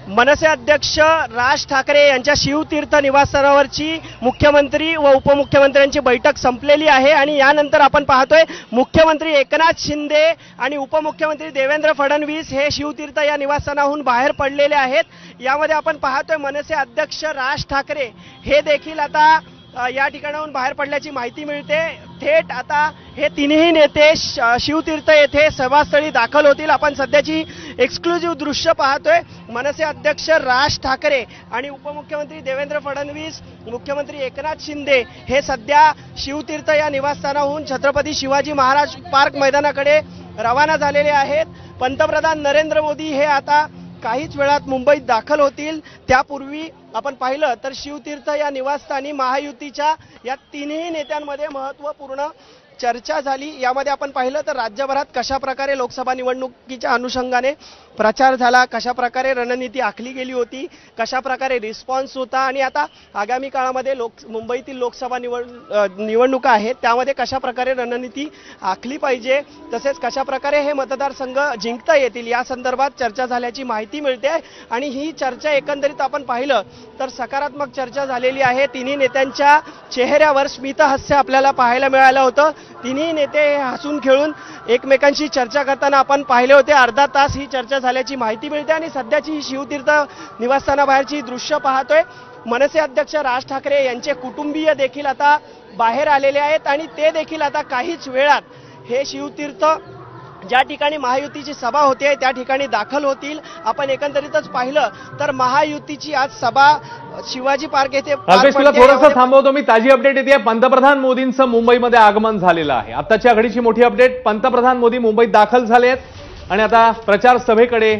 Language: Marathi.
मनसे अध्यक्ष राज ठाकरे यांच्या शिवतीर्थ निवासस्थानावरची मुख्यमंत्री व उपमुख्यमंत्र्यांची बैठक संपलेली आहे आणि यानंतर आपण पाहतोय मुख्यमंत्री एकनाथ शिंदे आणि उपमुख्यमंत्री देवेंद्र फडणवीस हे शिवतीर्थ या निवासस्थानाहून बाहेर पडलेले आहेत। यामध्ये आपण पाहतोय मनसे अध्यक्ष राज ठाकरे हे देखील आता या ठिकाणाहून बाहेर पडल्याची माहिती मिळते। थेट आता हे तिन्ही नेते शिवतीर्थ येथे सभास्थळी दाखल होतील। आपण सध्याची एक्सक्लुझिव्ह दृश्य पाहतोय। मनसे अध्यक्ष राज ठाकरे आणि उपमुख्यमंत्री देवेंद्र फडणवीस, मुख्यमंत्री एकनाथ शिंदे हे सध्या शिवतीर्थ या निवासस्थानाहून छत्रपती शिवाजी महाराज पार्क मैदानाकडे रवाना झालेले आहेत। पंतप्रधान नरेंद्र मोदी हे आता काहीच वेळात मुंबईत दाखल होतील। त्यापूर्वी आपण पाहिलं तर शिवतीर्थ या निवासस्थानी महायुतीच्या या तिन्ही नेत्यांमध्ये महत्त्वपूर्ण चर्चा झाली। यामध्ये आपण पाहिलं तर राज्यभरात कशा प्रकारे लोकसभा निवडणुकीच्या अनुषंगाने प्रचार झाला, कशा प्रकारे रणनीती आखली गेली होती, कशा प्रकारे रिस्पॉन्स होता आणि आता आगामी काळामध्ये मुंबईतील लोकसभा निवडणुका आहेत त्यामध्ये कशा प्रकारे रणनीती आखली पाहिजे, तसेच कशा प्रकारे हे मतदारसंघ जिंकता येतील या संदर्भात चर्चा झाल्याची माहिती मिळते। आणि ही चर्चा एकंदरीत आपण पाहिलं तर सकारात्मक चर्चा झालेली आहे। तिन्ही नेत्यांच्या चेहऱ्यावर स्मितहास्य आपल्याला पाहायला मिळालं होतं। तिन्ही नेते हसून खेळून एकमेकांशी चर्चा करताना आपण पाहिले होते। अर्धा तास ही चर्चा झाल्याची माहिती मिळते आणि सध्याची ही शिवतीर्थ निवासस्थानाबाहेरची दृश्य पाहतोय। मनसे अध्यक्ष राज ठाकरे यांचे कुटुंबीय देखील आता बाहेर आलेले आहेत आणि ते देखील आता काहीच वेळात हे शिवतीर्थ ज्या ठिकाणी महायुतीची सभा होते त्या ठिकाणी दाखल होतील। आपण एकंदरीतच पाहिलं तर महायुतीची आज सभा शिवाजी पार्क येथे थोडंसं थांबवतो मी। ताजी अपडेट येते, पंतप्रधान मोदींचं मुंबईमध्ये आगमन झालेलं आहे। आताच्या घडीची मोठी अपडेट, पंतप्रधान मोदी मुंबईत दाखल झाले आहेत आणि आता प्रचार सभेकडे